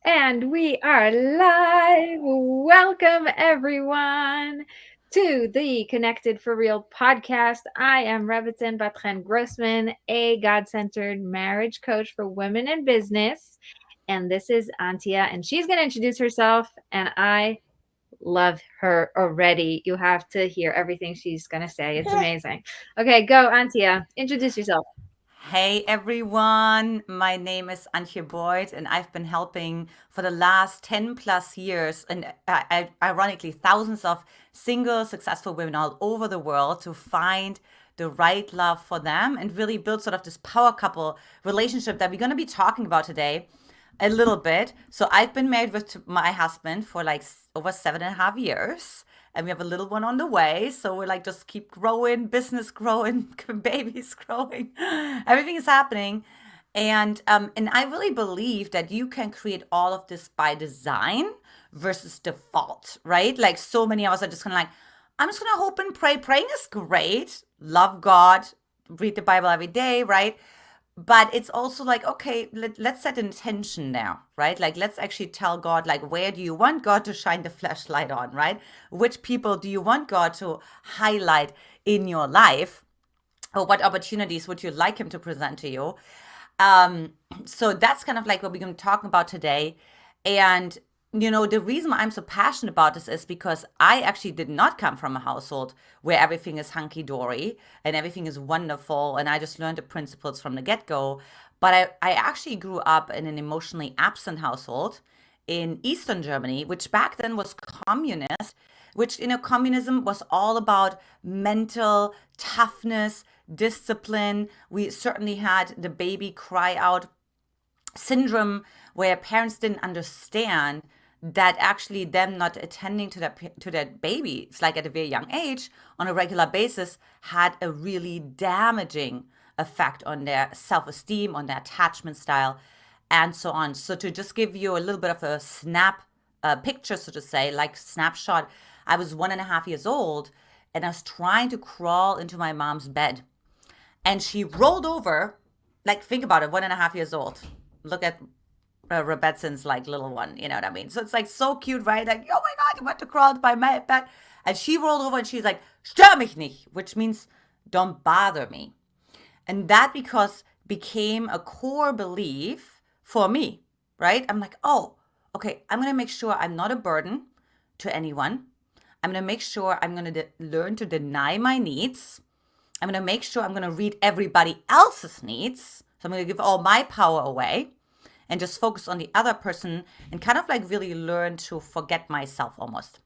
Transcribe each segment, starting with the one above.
And we are live. Welcome, everyone, to the Connected for Real podcast. I am Rebbetzin Bat-Chen Grossman, a God centered marriage coach for women in business. And this is Antia, and she's going to introduce herself. And I love her already. You have to hear everything she's going to say. It's amazing. Okay, go, Antia. Introduce yourself. Hey everyone, my name is Antia Boyd, and I've been helping for the last 10 plus years, and ironically, thousands of single, successful women all over the world to find the right love for them and really build sort of this power couple relationship that we're going to be talking about today a little bit. So I've been married with my husband for like over 7.5 years. And we have a little one on the way. So we're like, just keep growing, business growing, babies growing. Everything is happening. And I really believe that you can create all of this by design versus default, right? Like so many of us are just kind of like, I'm just going to hope and pray. Praying is great. Love God, read the Bible every day, right? But it's also like, okay, let's set an intention now, right? Like, let's actually tell God, like, where do you want God to shine the flashlight on, right? Which people do you want God to highlight in your life? Or what opportunities would you like Him to present to you? So that's kind of like what we're going to talk about today. And the reason why I'm so passionate about this is because I actually did not come from a household where everything is hunky dory and everything is wonderful. And I just learned the principles from the get go. But I actually grew up in an emotionally absent household in Eastern Germany, which back then was communist, which, communism was all about mental toughness, discipline. We certainly had the baby cry out syndrome where parents didn't understand that actually them not attending to that baby, it's like at a very young age, on a regular basis, had a really damaging effect on their self-esteem, on their attachment style, and so on. So to just give you a little bit of a picture, so to say, like snapshot, I was 1.5 years old and I was trying to crawl into my mom's bed. And she rolled over, like, think about it, 1.5 years old. Look at Rebetzin's like little one, you know what I mean? So it's like so cute, right? Like, oh my God, you want to crawl by my bed. And she rolled over and she's like, stör mich nicht, which means don't bother me. And that became a core belief for me, right? I'm like, oh, okay, I'm going to make sure I'm not a burden to anyone. I'm going to make sure I'm going to learn to deny my needs. I'm going to make sure I'm going to read everybody else's needs. So I'm going to give all my power away and just focus on the other person and kind of like really learn to forget myself almost,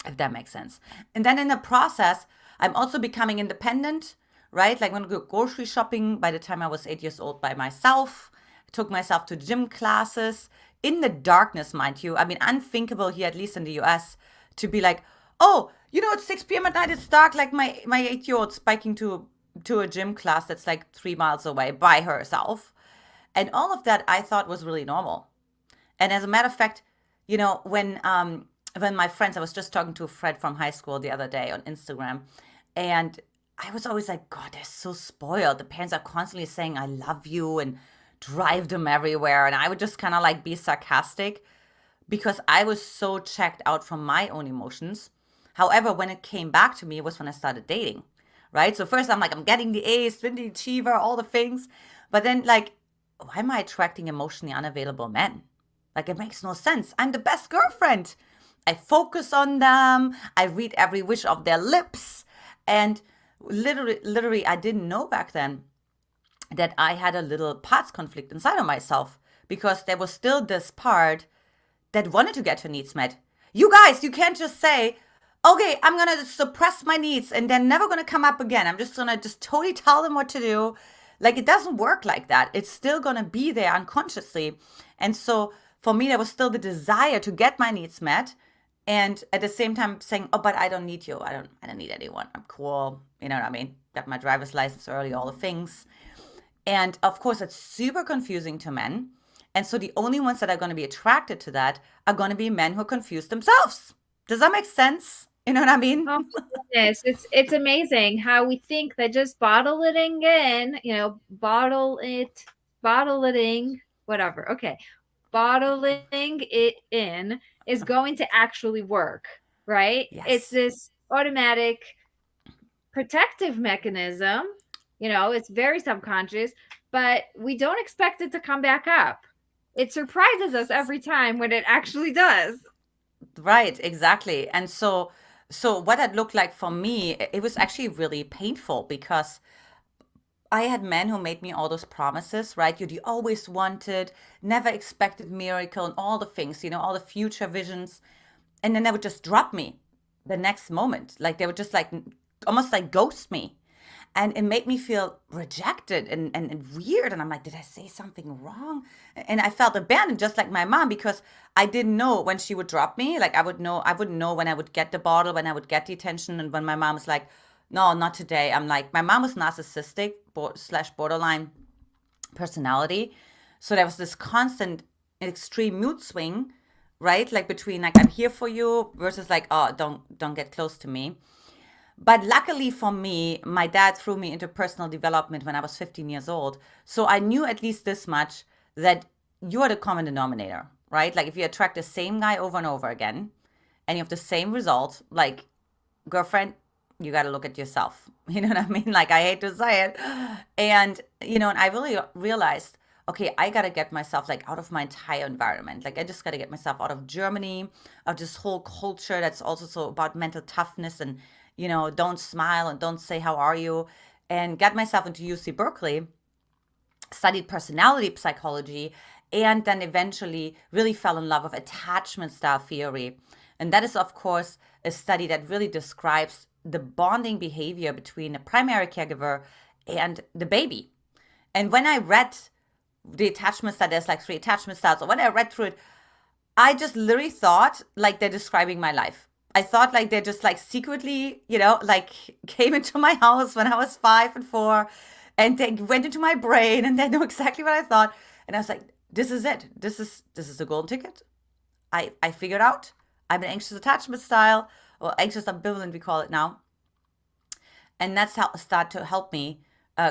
if that makes sense. And then in the process, I'm also becoming independent, right? Like when I go grocery shopping by the time I was 8 years old by myself, I took myself to gym classes in the darkness, mind you. I mean, unthinkable here, at least in the US, to be like, oh, it's 6 p.m. at night, it's dark, like my 8-year-old spiking to a gym class that's like 3 miles away by herself. And all of that I thought was really normal. And as a matter of fact, when my friends, I was just talking to a friend from high school the other day on Instagram, and I was always like, God, they're so spoiled. The parents are constantly saying, I love you, and drive them everywhere. And I would just kind of like be sarcastic because I was so checked out from my own emotions. However, when it came back to me was when I started dating, right? So first I'm like, I'm getting the A's, been the achiever, all the things. But then like, why am I attracting emotionally unavailable men? Like, it makes no sense. I'm the best girlfriend. I focus on them. I read every wish of their lips. And literally, I didn't know back then that I had a little parts conflict inside of myself because there was still this part that wanted to get her needs met. You guys, you can't just say, okay, I'm going to suppress my needs and they're never going to come up again. I'm just going to just totally tell them what to do. Like, it doesn't work like that. It's still going to be there unconsciously. And so for me, there was still the desire to get my needs met. And at the same time saying, oh, but I don't need you. I don't need anyone. I'm cool. You know what I mean? Got my driver's license early, all the things. And of course, it's super confusing to men. And so the only ones that are going to be attracted to that are going to be men who are confused themselves. Does that make sense? You know what I mean? Oh my goodness. It's amazing how we think that just bottling in, bottling, whatever. Okay. bottling it in is going to actually work, right? It's Yes. this automatic protective mechanism. It's very subconscious, but we don't expect it to come back up. It surprises us every time when it actually does. Right, exactly. And so what that looked like for me, it was actually really painful because I had men who made me all those promises, right? You always wanted, never expected miracle and all the things, all the future visions. And then they would just drop me the next moment. Like they would just like almost like ghost me. And it made me feel rejected and weird. And I'm like, did I say something wrong? And I felt abandoned just like my mom because I didn't know when she would drop me. Like I wouldn't know when I would get the bottle, when I would get the attention. And when my mom was like, no, not today. I'm like, my mom was narcissistic slash borderline personality. So there was this constant extreme mood swing, right? Like between like I'm here for you versus like, oh, don't get close to me. But luckily for me, my dad threw me into personal development when I was 15 years old. So I knew at least this much, that you're the common denominator, right? Like if you attract the same guy over and over again and you have the same result, like girlfriend, you got to look at yourself. You know what I mean? Like I hate to say it. And I really realized, okay, I got to get myself like out of my entire environment. Like I just got to get myself out of Germany, of this whole culture that's also so about mental toughness and, don't smile and don't say, how are you? And got myself into UC Berkeley, studied personality psychology, and then eventually really fell in love with attachment style theory. And that is, of course, a study that really describes the bonding behavior between a primary caregiver and the baby. And when I read the attachment style, there's like 3 attachment styles. So when I read through it, I just literally thought like they're describing my life. I thought like they're just like secretly, like came into my house when I was 5 and 4 and they went into my brain and they know exactly what I thought. And I was like, this is it. This is the golden ticket. I figured out I'm an anxious attachment style, or anxious ambivalent, we call it now. And that's how start to help me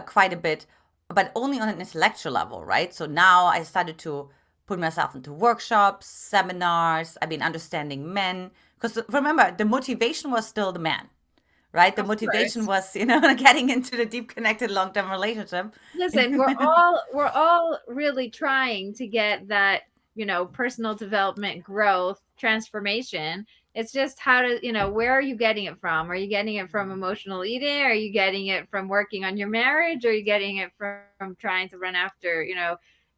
quite a bit, but only on an intellectual level, right? So now I started to put myself into workshops, seminars. I've been understanding men because remember the motivation was still the man, right? The Of motivation course. was getting into the deep connected long term relationship. Listen, we're all really trying to get that, personal development, growth, transformation. It's just how to, where are you getting it from? Are you getting it from emotional eating? Are you getting it from working on your marriage? Are you getting it from trying to run after,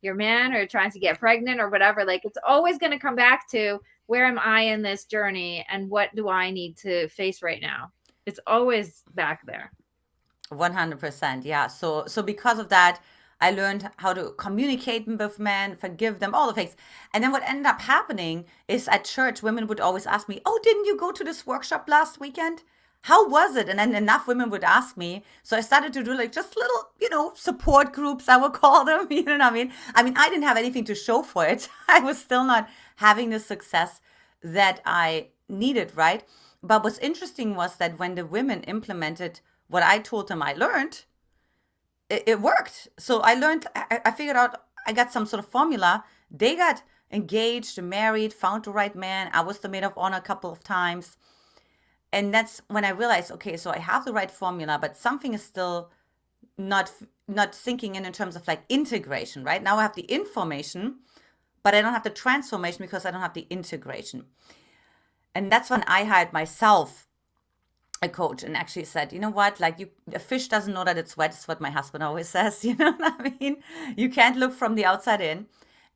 your man, or trying to get pregnant or whatever? Like it's always going to come back to, where am I in this journey and what do I need to face right now? It's always back there. 100%. Yeah. So because of that, I learned how to communicate with men, forgive them, all the things. And then what ended up happening is at church, women would always ask me, oh, didn't you go to this workshop last weekend? How was it? And then enough women would ask me. So I started to do like just little, support groups, I would call them. You know what I mean? I didn't have anything to show for it. I was still not having the success that I needed, right? But what's interesting was that when the women implemented what I told them I learned, it worked. So I learned, I figured out, I got some sort of formula. They got engaged, married, found the right man. I was the maid of honor a couple of times. And that's when I realized, okay, so I have the right formula, but something is still not not sinking in terms of like integration, right? Now I have the information, but I don't have the transformation because I don't have the integration. And that's when I hired myself a coach and actually said, you know what, like a fish doesn't know that it's wet. It's what my husband always says. You know what I mean? You can't look from the outside in.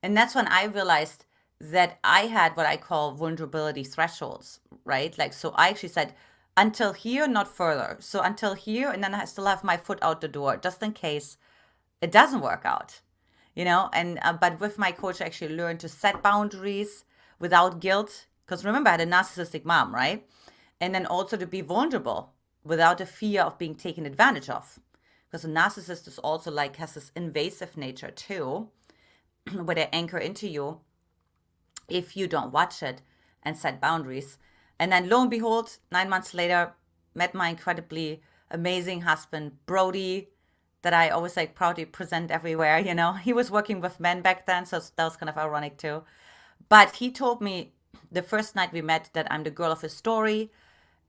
And that's when I realized that I had what I call vulnerability thresholds, right? Like, so I actually said, until here, not further. So until here, and then I still have my foot out the door just in case it doesn't work out, And but with my coach, I actually learned to set boundaries without guilt. Because remember, I had a narcissistic mom, right? And then also to be vulnerable without the fear of being taken advantage of. Because a narcissist is also like has this invasive nature too, where they anchor into you if you don't watch it and set boundaries. And then lo and behold, 9 months later, met my incredibly amazing husband, Brody. that I always like proudly present everywhere. He was working with men back then, so that was kind of ironic too. But he told me the first night we met that I'm the girl of his story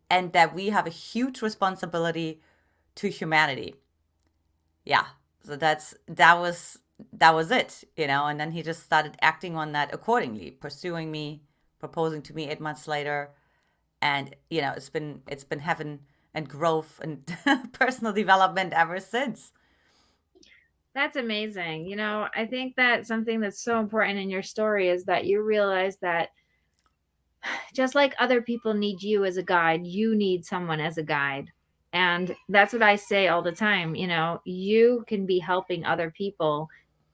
and that we have a huge responsibility to humanity. Yeah. So that was it, and then he just started acting on that accordingly, pursuing me, proposing to me 8 months later. And it's been heaven and growth and personal development ever since. That's amazing. I think that something that's so important in your story is that you realize that just like other people need you as a guide, you need someone as a guide. And that's what I say all the time. You can be helping other people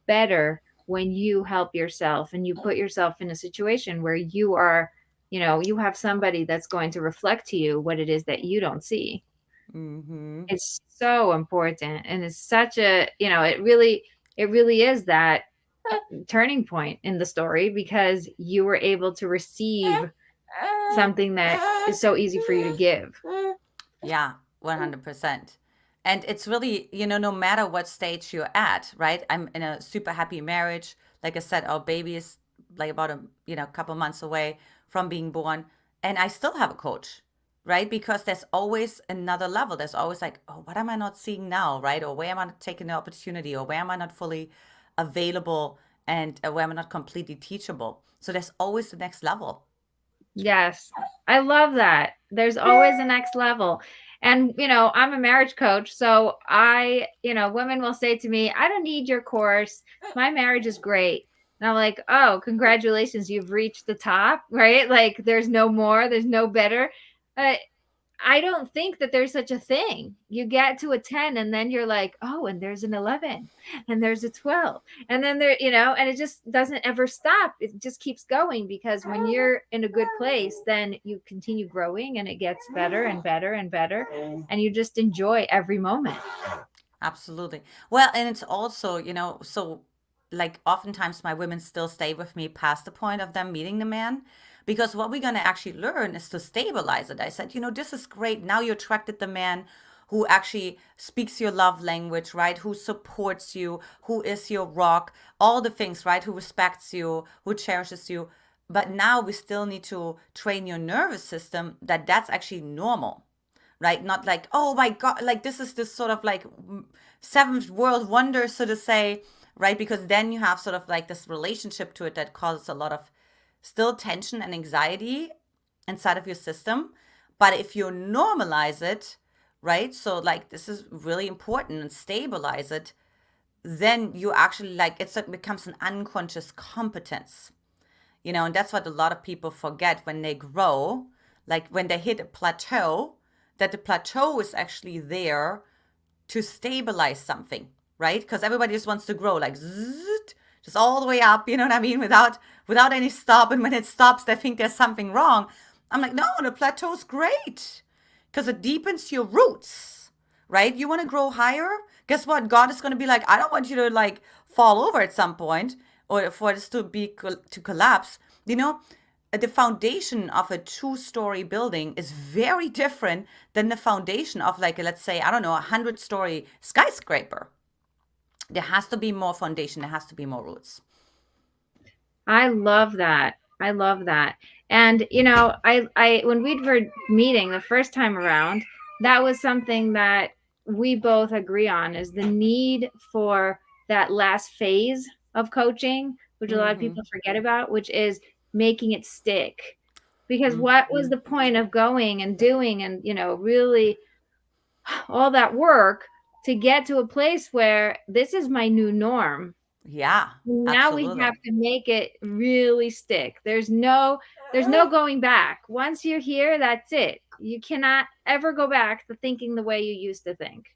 better when you help yourself and you put yourself in a situation where you have somebody that's going to reflect to you what it is that you don't see. Mm-hmm. It's so important. And it's such it really is that turning point in the story because you were able to receive something that is so easy for you to give. Yeah, 100%. And it's really, no matter what stage you're at, right? I'm in a super happy marriage. Like I said, our baby is like about couple months away from being born. And I still have a coach, right? Because there's always another level. There's always like, oh, what am I not seeing now, right? Or where am I not taking the opportunity? Or where am I not fully available? And where am I not completely teachable? So there's always the next level. Yes. I love that. There's always a next level. And, I'm a marriage coach. So women will say to me, I don't need your course. My marriage is great. And I'm like, oh, congratulations. You've reached the top, right? Like there's no more, there's no better. Uh, I don't think that there's such a thing. You get to a 10 and then you're like, oh, and there's an 11 and there's a 12. And then and it just doesn't ever stop. It just keeps going because when you're in a good place, then you continue growing and it gets better and better and better. And you just enjoy every moment. Absolutely. Well, and it's also, so like oftentimes my women still stay with me past the point of them meeting the man because what we're going to actually learn is to stabilize it. I said, this is great. Now you attracted the man who actually speaks your love language, right? Who supports you, who is your rock, all the things, right? Who respects you, who cherishes you. But now we still need to train your nervous system that that's actually normal, right? Not like, oh my God, like this is this sort of like seventh world wonder, so to say, right? Because then you have sort of like this relationship to it that causes a lot of still tension and anxiety inside of your system. But if you normalize it, right? So like this is really important and stabilize it, then you actually like it becomes an unconscious competence, and that's what a lot of people forget when they grow, like when they hit a plateau, that the plateau is actually there to stabilize something, right? Because everybody just wants to grow like zzz, just all the way up, you know what I mean, without any stop. And when it stops, they think there's something wrong. I'm like, no, the plateau's great because it deepens your roots, right? You want to grow higher? Guess what? God is going to be like, I don't want you to like fall over at some point or for this to collapse. The foundation of a two-story building is very different than the foundation of like, let's say, I don't know, 100-story skyscraper. There has to be more foundation. There has to be more roots. I love that. I love that. And I when we were meeting the first time around, that was something that we both agree on is the need for that last phase of coaching, which a lot of Mm-hmm. people forget about, which is making it stick. Because what was Mm-hmm. the point of going and doing and really all that work to get to a place where this is my new norm? Yeah, Now we absolutely. have to make it really stick. There's no going back. Once you're here, that's it. You cannot ever go back to thinking the way you used to think.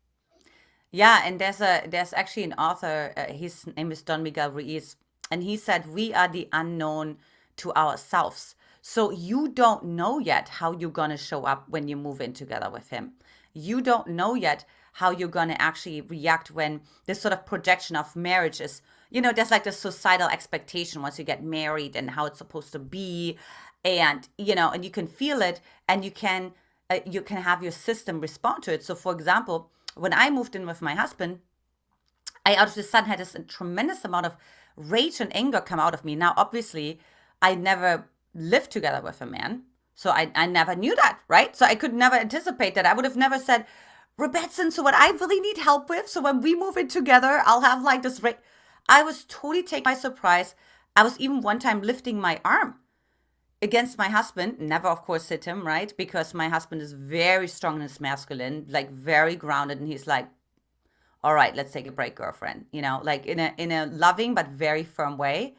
Yeah, and there's actually an author. His name is Don Miguel Ruiz, and he said we are the unknown to ourselves. So you don't know yet how you're gonna show up when you move in together with him. You don't know yet how you're gonna actually react when this sort of projection of marriage is. There's like this societal expectation once you get married and how it's supposed to be, and and you can feel it, and you can have your system respond to it. So, for example, when I moved in with my husband, I out of the sudden had this tremendous amount of rage and anger come out of me. Now, obviously, I never lived together with a man. So I never knew that, right? So I could never anticipate that. I would have never said, Rebbetzin, so what I really need help with, so when we move in together, I'll have like this. I was totally taken by surprise. I was even one time lifting my arm against my husband, never, of course, hit him, right? Because my husband is very strong and is masculine, like very grounded. And he's like, all right, let's take a break, girlfriend, like in a loving but very firm way.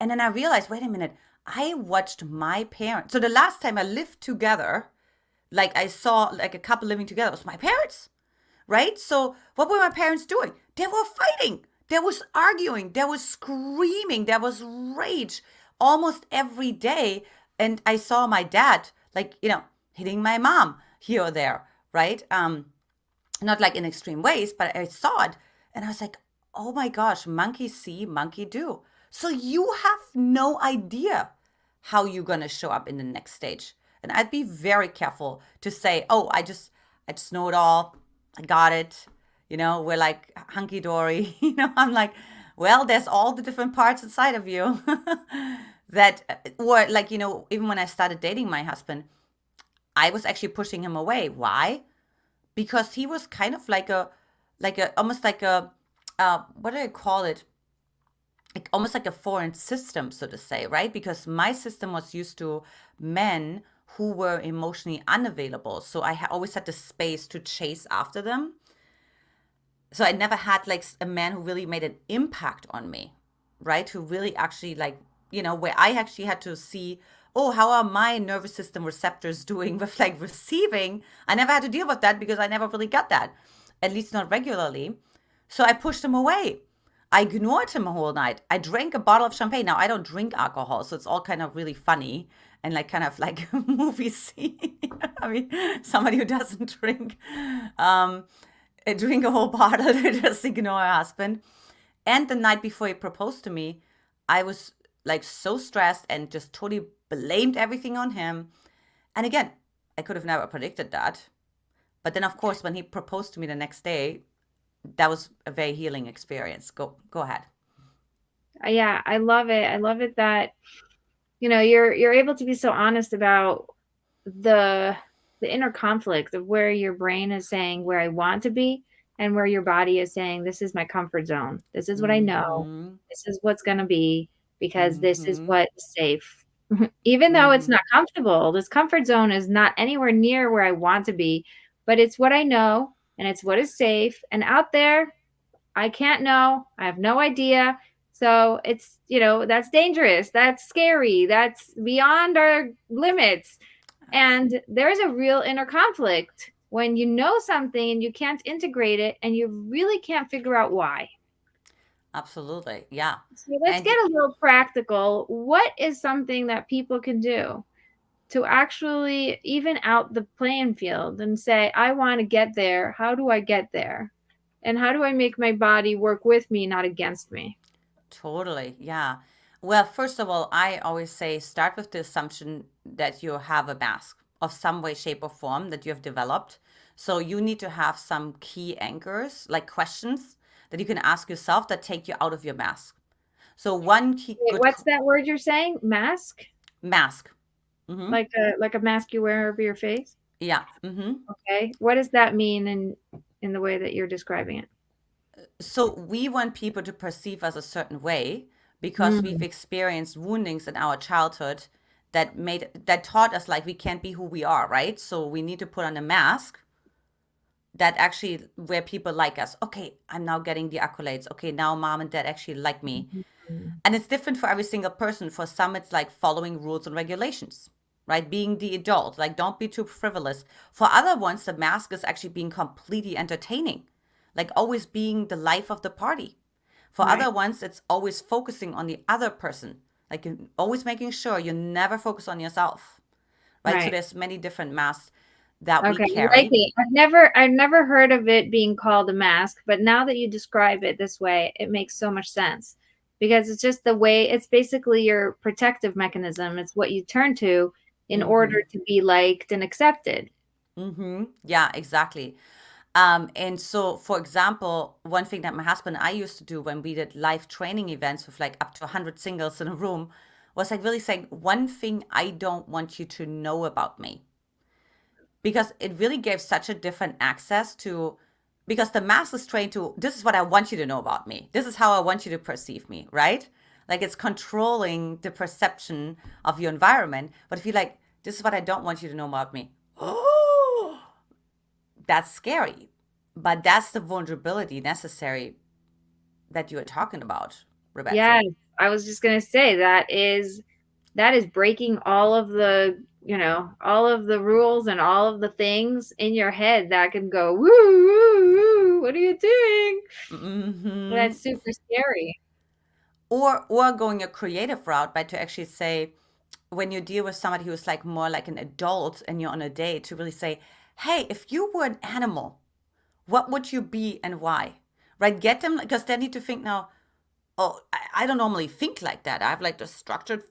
And then I realized, wait a minute, I watched my parents. So the last time I lived together, like I saw like a couple living together, was my parents, right? So what were my parents doing? They were fighting. There was arguing. There was screaming. There was rage almost every day. And I saw my dad, like, hitting my mom here or there, right? Not like in extreme ways, but I saw it. And I was like, oh my gosh, monkey see, monkey do. So you have no idea how you're going to show up in the next stage. And I'd be very careful to say, oh, I just know it all. I got it. We're like hunky dory. I'm like, well, there's all the different parts inside of you that, or like, even when I started dating my husband, I was actually pushing him away. Why? Because he was kind of almost like a, what do I call it? Like almost like a foreign system, so to say, right? Because my system was used to men who were emotionally unavailable. So I always had the space to chase after them. So I never had like a man who really made an impact on me, right? Who really actually where I actually had to see, oh, how are my nervous system receptors doing with like receiving? I never had to deal with that because I never really got that, at least not regularly. So I pushed him away. I ignored him a whole night. I drank a bottle of champagne. Now I don't drink alcohol, so it's all kind of really funny and like kind of like movie scene. I mean, somebody who doesn't um, drink a whole bottle to just ignore her husband. And the night before he proposed to me, I was like so stressed and just totally blamed everything on him. And again, I could have never predicted that. But then, of course, when he proposed to me the next day, that was a very healing experience. Go ahead. Yeah, I love it. I love it that you're able to be so honest about the inner conflict of where your brain is saying where I want to be and where your body is saying this is my comfort zone. This is what I know. Mm-hmm. This is what's going to be because this is Mm-hmm. what is safe. Even though it's Mm-hmm. not comfortable, this comfort zone is not anywhere near where I want to be, but it's what I know and it's what is safe. And out there, I can't know. I have no idea. So it's, that's dangerous. That's scary. That's beyond our limits. And there's a real inner conflict when you know something and you can't integrate it and you really can't figure out why. Absolutely. Yeah. So let's And get a little practical. What is something that people can do to actually even out the playing field and say, I want to get there. How do I get there? And how do I make my body work with me, not against me? totally. Yeah. Well, first of all, I always say start with the assumption that you have a mask of some way, shape, or form that you have developed. So you need to have some key anchors, like questions that you can ask yourself that take you out of your mask. So one key Wait, good what's that word you're saying? Mask? mask. Mm-hmm. Like a mask you wear over your face? Yeah. Mm-hmm. Okay. What does that mean in the way that you're describing it? So we want people to perceive us a certain way because we've Mm. experienced woundings in our childhood that taught us like we can't be who we are, right? So we need to put on a mask that actually where people like us. Okay, I'm now getting the accolades. Okay, now mom and dad actually like me. Mhm. And it's different for every single person. For some, it's like following rules and regulations, right? Being the adult, like don't be too frivolous. For other ones, the mask is actually being completely entertaining, like always being the life of the party. For Right. other ones, it's always focusing on the other person, like always making sure you never focus on yourself, right? So Right. there's many different masks that we Okay. I like carry. it. I've never heard of it being called a mask, but now that you describe it this way, it makes so much sense because it's just the way it's basically your protective mechanism. It's what you turn to in Mm-hmm. order to be liked and accepted. Mm-hmm. Yeah, exactly. And so, for example, one thing that my husband and I used to do when we did live training events with like up to 100 singles in a room was like really saying, one thing I don't want you to know about me. Because it really gave such a different access to, because the mass is trained to, this is what I want you to know about me. This is how I want you to perceive me, right? Like it's controlling the perception of your environment. But if you like, this is what I don't want you to know about me. Oh, that's scary. But that's the vulnerability necessary that you are talking about, Rebecca. Yes, I was just gonna say that is breaking all of the, all of the rules and all of the things in your head that can go woo woo woo. What are you doing? Hmm. That's super scary. Or going a creative route, but to actually say, when you deal with somebody who's like more like an adult and you're on a date, to really say, hey, if you were an animal, what would you be and why? Right? Get them, because they need to think now, oh, I don't normally think like that. I have like the structured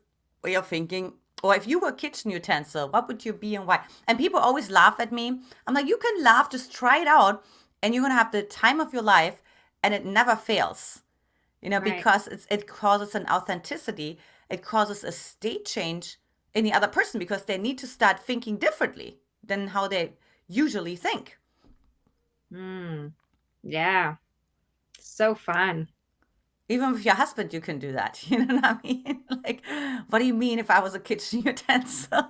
way of thinking. Or if you were a kitchen utensil, what would you be and why? And people always laugh at me. I'm like, you can laugh, just try it out, and you're gonna have the time of your life, and it never fails. Right. Because it causes an authenticity, it causes a state change in the other person because they need to start thinking differently than how they usually think. Mm, yeah. So fun. Even with your husband, you can do that. You know what I mean? Like, what do you mean if I was a kitchen utensil?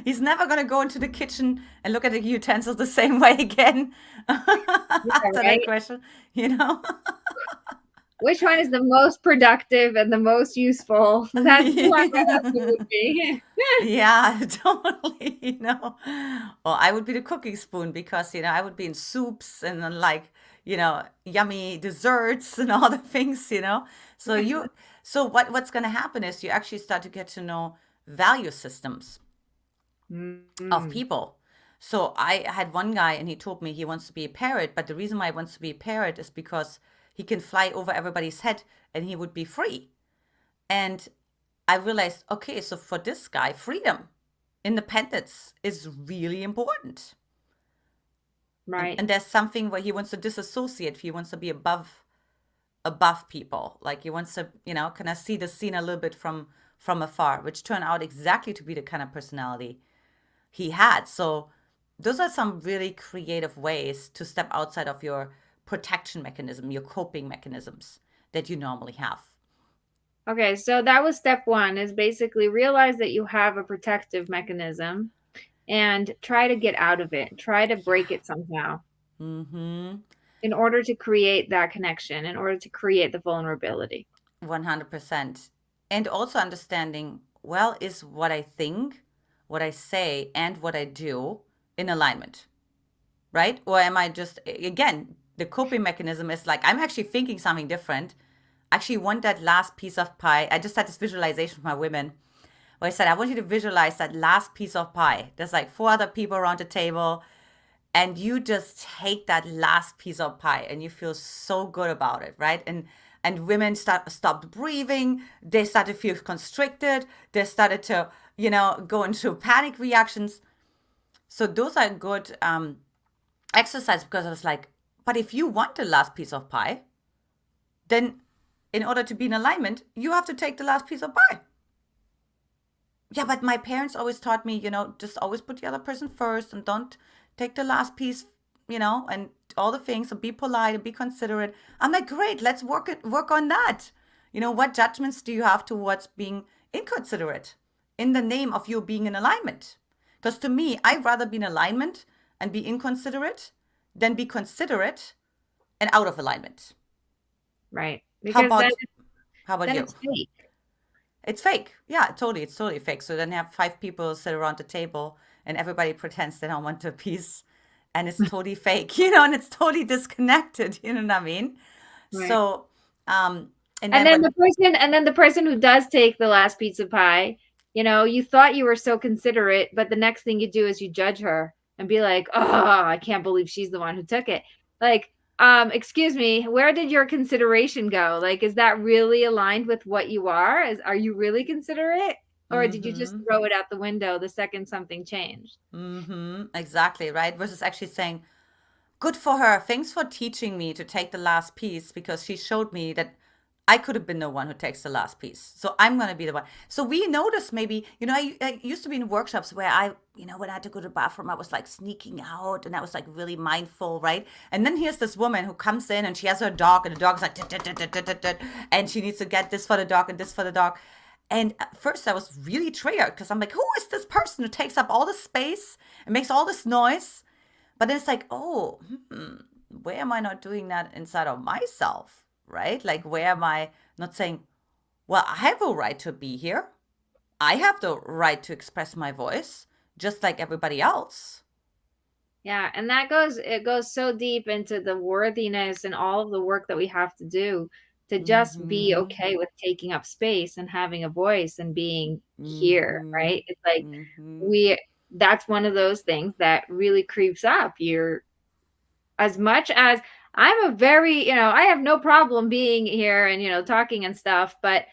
He's never going to go into the kitchen and look at the utensils the same way again Yeah, after that right. question, you know? Which one is the most productive and the most useful? That's who my husband Yeah. would be. Yeah, totally. Or I would be the cooking spoon because, I would be in soups and then like, yummy desserts and all the things. So what's going to happen is you actually start to get to know value systems of Mm, people. So I had one guy and he told me he wants to be a parrot, but the reason why he wants to be a parrot is because he can fly over everybody's head and he would be free. And I realized, okay, so for this guy, freedom, independence is really important. And, right. and there's something where he wants to disassociate. He wants to be above people. Like he wants to, kind of see the scene a little bit from afar, which turned out exactly to be the kind of personality he had. So those are some really creative ways to step outside of your protection mechanism, your coping mechanisms that you normally have. Okay, so that was step one, is basically realize that you have a protective mechanism and try to get out of it. Try to break Yeah. it somehow Mm-hmm. in order to create that connection, in order to create the vulnerability. 100%. And also understanding, well, is what I think, what I say, and what I do in alignment, right? Or am I just, again, the coping mechanism is like, I'm actually thinking something different. I actually want that last piece of pie. I just had this visualization with my women where I said, I want you to visualize that last piece of pie. There's like four other people around the table, and you just take that last piece of pie and you feel so good about it, right? And women stopped breathing, they started to feel constricted, they started to go into panic reactions. So those are good exercise, because I was like, but if you want the last piece of pie, then in order to be in alignment, you have to take the last piece of pie. Yeah, but my parents always taught me, just always put the other person first and don't take the last piece, and all the things, and be polite and be considerate. I'm like, great, let's work on that. What judgments do you have towards being inconsiderate in the name of you being in alignment? Because to me, I'd rather be in alignment and be inconsiderate than be considerate and out of alignment. Right. How Because then about how about then you? it's fake. It's fake. Yeah, totally. It's totally fake. So then you have five people sit around the table and everybody pretends they don't want a piece, and it's totally fake, and it's totally disconnected. You know what I mean? Right. So, um, and And then then what? the person who does take the last pizza pie, you thought you were so considerate, but the next thing you do is you judge her and be like, "Oh, I can't believe she's the one who took it." Like, excuse me, where did your consideration go? Like, is that really aligned with what you are? Are you really considerate? Or did you just Mm-hmm. throw it out the window the second something changed? Mm-hmm. Exactly, right? Versus actually saying, Good for her. Thanks for teaching me to take the last piece because she showed me that I could have been the one who takes the last piece. So I'm going to be the one. So we noticed maybe, I used to be in workshops where when I had to go to the bathroom, I was like sneaking out and I was like really mindful, right? And then here's this woman who comes in and she has her dog and the dog's like, "Tut, tut, tut, tut, tut, tut," and she needs to get this for the dog and this for the dog. And at first I was really triggered because I'm like, who is this person who takes up all this space and makes all this noise? But then it's like, oh, where am I not doing that inside of myself, right? Like, where am I not saying, well, I have a right to be here. I have the right to express my voice, just like everybody else. Yeah, and it goes so deep into the worthiness and all of the work that we have to do to just be Mm-hmm. okay with taking up space and having a voice and being here, Mm-hmm. right? It's like Mm-hmm. we that's one of those things that really creeps up. You're as much as I'm a very, I have no problem being here and, talking and stuff, but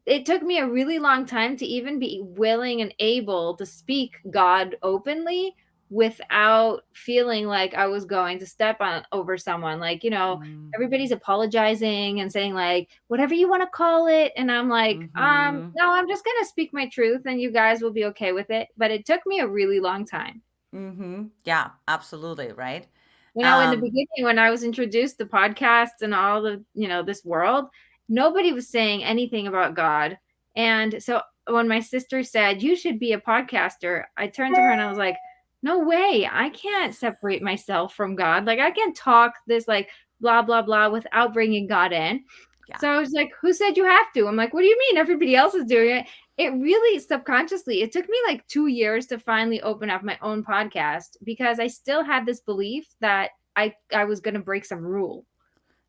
it took me a really long time to even be willing and able to speak God openly without feeling like I was going to step on over someone. Like, Mm-hmm. everybody's apologizing and saying like whatever you want to call it, and I'm like, Mm-hmm. no, I'm just going to speak my truth and you guys will be okay with it. But it took me a really long time. Mm-hmm. Yeah, absolutely, right? In the Um, beginning, when I was introduced to podcasts and all the, this world, nobody was saying anything about God. And so when my sister said, you should be a podcaster, I turned to her and I was like, no way. I can't separate myself from God. Like, I can't talk this, like, blah, blah, blah, without bringing God in. yeah. So I was like, who said you have to? I'm like, what do you mean? Everybody else is doing it. It really subconsciously, it took me like 2 years to finally open up my own podcast because I still had this belief that I was going to break some rule.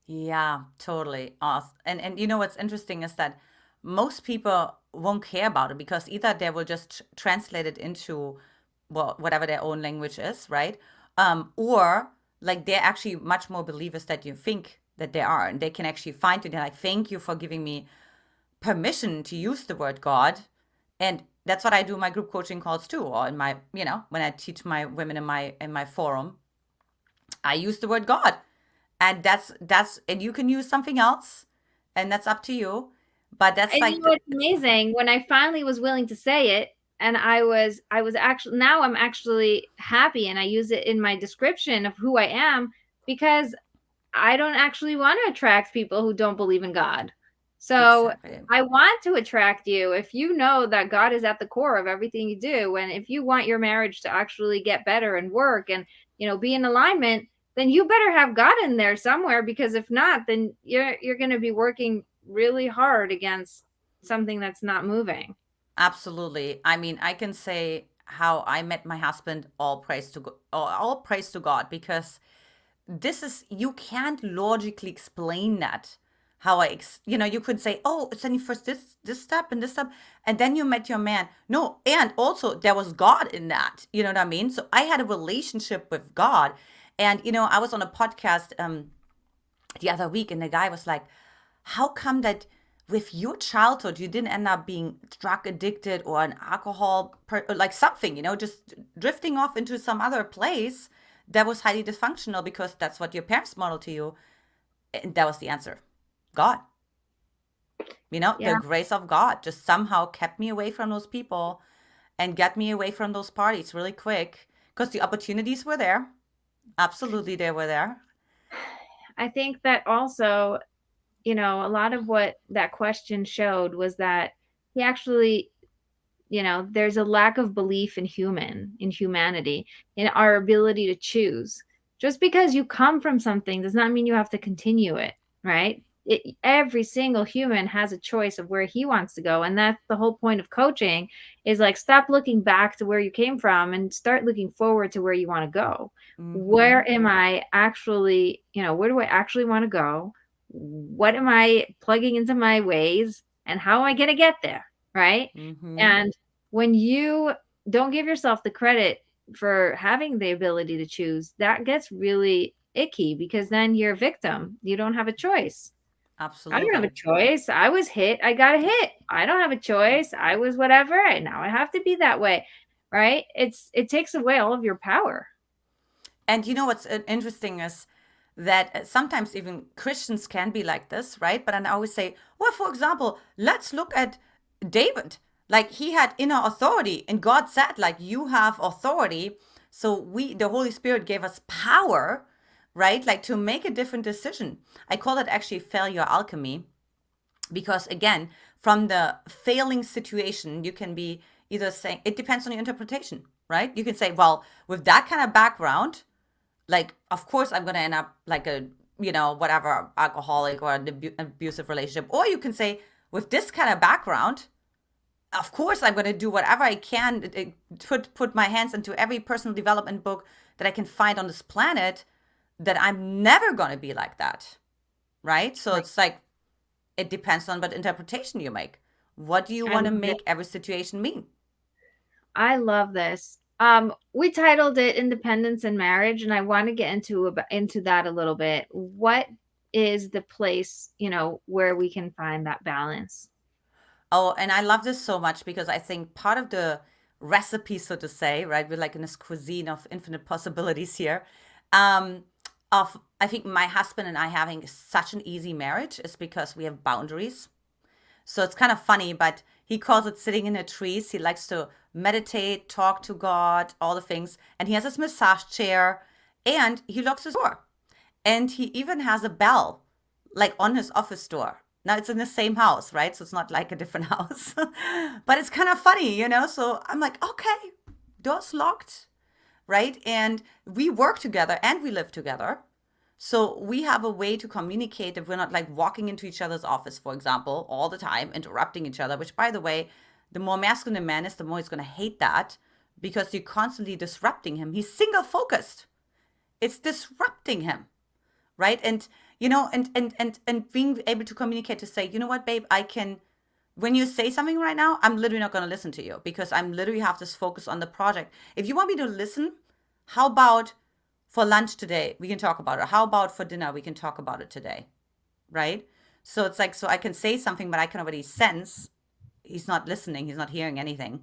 Yeah, totally. Awesome. And you know what's interesting is that most people won't care about it because either they will just translate it into well, whatever their own language is, right? Or like they're actually much more believers that you think that they are, and they can actually find you. They're like, "Thank you for giving me permission to use the word God," and that's what I do in my group coaching calls too, or in my, when I teach my women in my forum, I use the word God, and that's and you can use something else, and that's up to you, but that's And like it's amazing when I finally was willing to say it, and I was actually, now I'm actually happy and I use it in my description of who I am because I don't actually want to attract people who don't believe in God. So exactly. I want to attract you if you know that God is at the core of everything you do. And if you want your marriage to actually get better and work and, be in alignment, then you better have God in there somewhere, because if not, then you're going to be working really hard against something that's not moving. Absolutely. I mean, I can say how I met my husband. All praise to God, because this is, you can't logically explain that. You could say, oh, it's only first this step and this step, and then you met your man. No, and also there was God in that. You know what I mean? So I had a relationship with God, and I was on a podcast the other week, and the guy was like, how come that with your childhood you didn't end up being drug addicted or an or like something, just drifting off into some other place that was highly dysfunctional, because that's what your parents modeled to you. And that was the answer: God. The Yeah. grace of God just somehow kept me away from those people and got me away from those parties really quick, because the opportunities were there. Absolutely, they were there. I think that also, a lot of what that question showed was that he actually, there's a lack of belief in humanity, in our ability to choose. Just because you come from something does not mean you have to continue it, right? Every single human has a choice of where he wants to go. And that's the whole point of coaching, is like, stop looking back to where you came from and start looking forward to where you want to go. Mm-hmm. Where am I actually, where do I actually want to go? What am I plugging into my ways? And how am I going to get there? Right. Mm-hmm. And when you don't give yourself the credit for having the ability to choose, that gets really icky, because then you're a victim. You don't have a choice. I don't have a Absolutely. choice. I was hit. I got a hit. I don't have a choice. I was whatever. And now I have to be that way. Right? It takes away all of your power. And you know what's interesting is that sometimes even Christians can be like this, right? But I always say, well, for example, let's look at David. Like he had inner authority, and God said, like, you have authority. So the Holy Spirit gave us power, right? Like to make a different decision. I call it actually failure alchemy because again, from the failing situation, you can be either saying it depends on your interpretation, right? You can say, well, with that kind of background, like of course I'm going to end up like a whatever alcoholic or an abusive relationship. Or you can say, with this kind of background, of course I'm going to do whatever I can, put my hands into every personal development book that I can find on this planet, that I'm never going to be like that, right? So Right. it's like it depends on what interpretation you make. What do you I want to love it. make every situation mean? I love this. We titled it Independence and Marriage, and I want to get into that a little bit. What is the place, where we can find that balance? Oh, and I love this so much because I think part of the recipe, so to say, right? We're like in this cuisine of infinite possibilities here. Um, of I think my husband and I having such an easy marriage is because we have boundaries. So it's kind of funny, but he calls it sitting in the trees. He likes to meditate, talk to God, all the things. And he has his massage chair and he locks his door. And he even has a bell, like on his office door. Now it's in the same house, right? So it's not like a different house. But it's kind of funny. So I'm like, okay, door's locked, right? And we work together and we live together. So we have a way to communicate if we're not like walking into each other's office, for example, all the time, interrupting each other, which by the way, the more masculine a man is, the more he's going to hate that because you're constantly disrupting him. He's single focused. It's disrupting him, right? And being able to communicate to say, you know what, babe, I can, when you say something right now, I'm literally not going to listen to you because I'm literally have this focus on the project. If you want me to listen, how about for lunch today we can talk about it? How about for dinner we can talk about it today, right? So it's like, so I can say something, but I can already sense he's not listening, he's not hearing anything.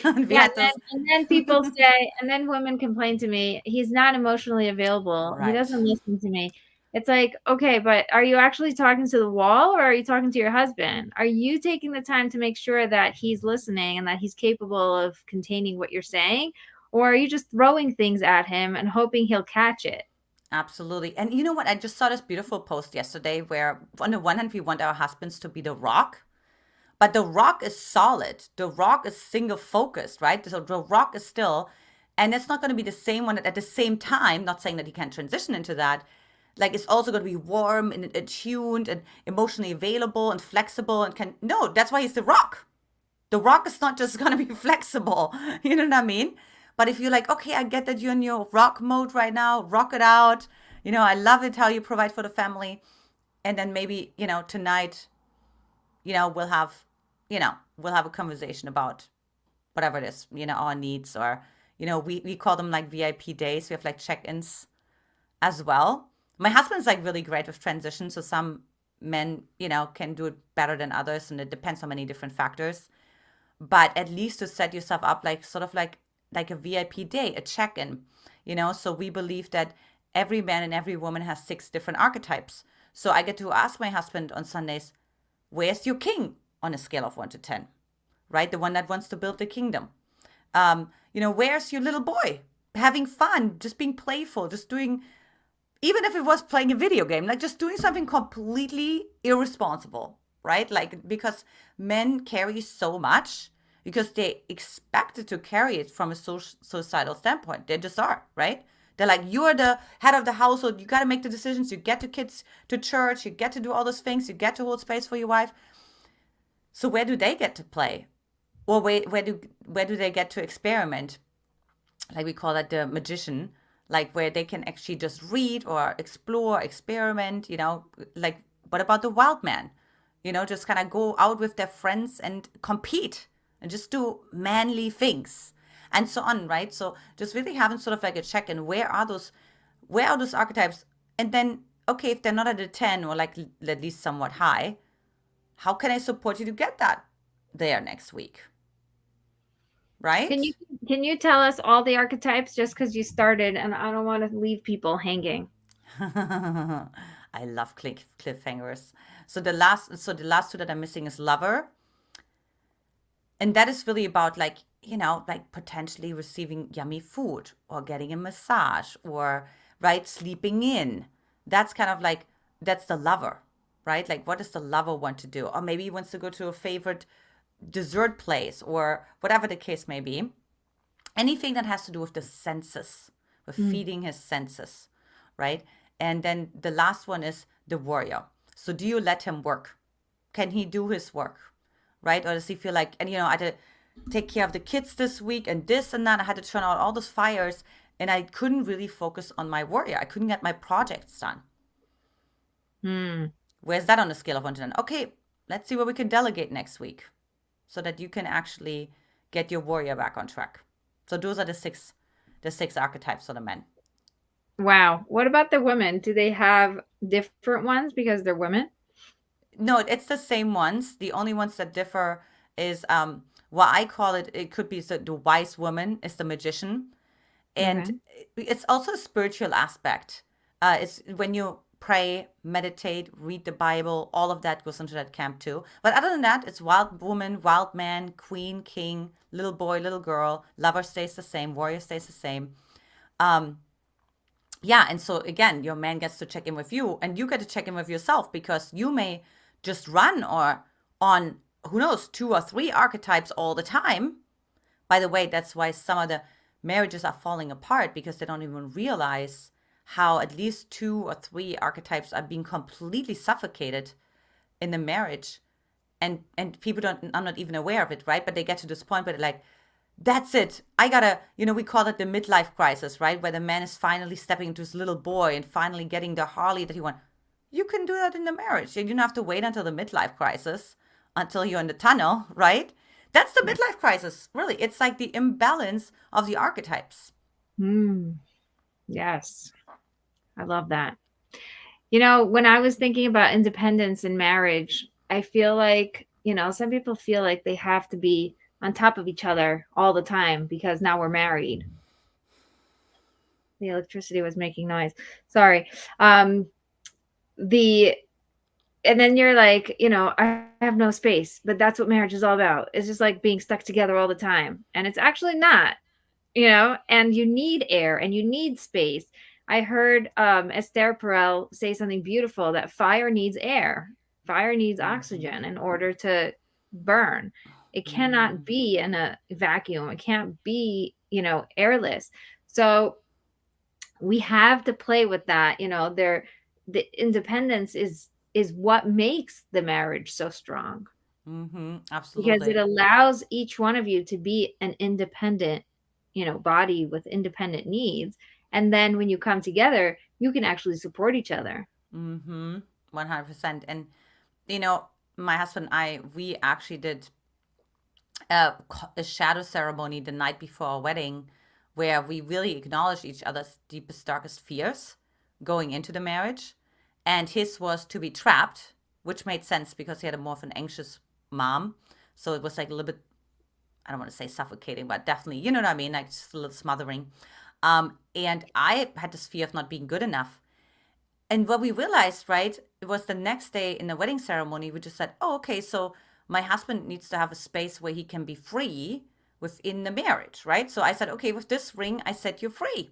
And we Yeah, had those. and then people say, and then women complain to me, he's not emotionally available. He Right. doesn't listen to me. It's like, okay, but are you actually talking to the wall or are you talking to your husband? Are you taking the time to make sure that he's listening and that he's capable of containing what you're saying? Or are you just throwing things at him and hoping he'll catch it? Absolutely. And you know what? I just saw this beautiful post yesterday where, on the one hand, we want our husbands to be the rock, but the rock is solid. The rock is single focused, right? So the rock is still, and it's not going to be the same one at the same time. Not saying that he can't transition into that. Like it's also going to be warm and attuned and emotionally available and flexible and can, no, that's why he's the rock. The rock is not just going to be flexible. You know what I mean? But if you're like, okay, I get that you're in your rock mode right now, rock it out. I love it how you provide for the family. And then maybe, tonight, we'll have, we'll have a conversation about whatever it is, our needs or, we call them like VIP days. We have like check-ins as well. My husband's like really great with transition. So some men, can do it better than others. And it depends on many different factors, but at least to set yourself up like sort of like a VIP day, a check-in. So we believe that every man and every woman has 6 different archetypes. So I get to ask my husband on Sundays, where's your king on a scale of 1 to 10, right? The one that wants to build the kingdom. Where's your little boy having fun, just being playful, just doing, even if it was playing a video game, like just doing something completely irresponsible, right? Like, because men carry so much because they expected to carry it from a societal standpoint. They just are, right? They're like, you're the head of the household. You got to make the decisions. You get the kids to church. You get to do all those things. You get to hold space for your wife. So where do they get to play? Or where do they get to experiment? Like we call that the magician, like where they can actually just read or explore, experiment, like what about the wild man? Just kind of go out with their friends and compete and just do manly things and so on, right? So just really having sort of like a check in, where are those archetypes? And then, okay, if they're not at a 10 or like at least somewhat high, how can I support you to get that there next week? Can right? you can you tell us all the archetypes just because you started and I don't want to leave people hanging? I love cliffhangers. So the last two that I'm missing is lover, and that is really about like, like potentially receiving yummy food or getting a massage or right sleeping in. That's kind of like that's the lover, right? Like what does the lover want to do? Or maybe he wants to go to a favorite dessert place or whatever the case may be. Anything that has to do with the senses, with Mm. feeding his senses, right? And then the last one is the warrior. So do you let him work? Can he do his work, right? Or does he feel like, and I had to take care of the kids this week and this and that. I had to turn out all those fires and I couldn't really focus on my warrior. I couldn't get my projects done. Mm. Where's that on the scale of 1 to 10? Okay, let's see what we can delegate next week so that you can actually get your warrior back on track. So those are the six archetypes for the men. Wow. What about the women? Do they have different ones because they're women? No, it's the same ones. The only ones that differ is what I call it. It could be the wise woman is the magician, and Okay. it's also a spiritual aspect. It's when you pray, meditate, read the Bible. All of that goes into that camp too. But other than that, it's wild woman, wild man, queen, king, little boy, little girl. Lover stays the same. Warrior stays the same. Um, yeah, and so again, your man gets to check in with you and you get to check in with yourself because you may just run or on who knows 2 or 3 archetypes all the time. By the way, that's why some of the marriages are falling apart because they don't even realize how at least 2 or 3 archetypes are being completely suffocated in the marriage, and people don't are not even aware of it, right? But they get to this point where they're like, that's it. I gotta, we call it the midlife crisis, right? Where the man is finally stepping into his little boy and finally getting the Harley that he wants. You can do that in the marriage. You don't have to wait until the midlife crisis, until you're in the tunnel, right? That's the midlife crisis, really. It's like the imbalance of the archetypes. Mm. Yes. I love that. You know, when I was thinking about independence in marriage, I feel like, some people feel like they have to be on top of each other all the time because now we're married. The electricity was making noise. Sorry. The and then you're like, I have no space, but that's what marriage is all about. It's just like being stuck together all the time. And it's actually not, and you need air and you need space. I heard Esther Perel say something beautiful that fire needs air, fire needs Mm-hmm. oxygen in order to burn. It Mm-hmm. cannot be in a vacuum, it can't be, airless. So we have to play with that. The independence is what makes the marriage so strong Mm-hmm. because it Absolutely. allows each one of you to be an independent, body with independent needs. And then when you come together, you can actually support each other. Mm-hmm. 100%. And, you know, my husband and I, we actually did a shadow ceremony the night before our wedding where we really acknowledged each other's deepest, darkest fears going into the marriage. And his was to be trapped, which made sense because he had a more of an anxious mom. So it was like a little bit, I don't want to say suffocating, but definitely, you know what I mean? Like just a little smothering. And I had this fear of not being good enough. And what we realized, right, it was the next day in the wedding ceremony, we just said, oh, okay, so my husband needs to have a space where he can be free within the marriage, right? So I said, okay, with this ring, I set you free.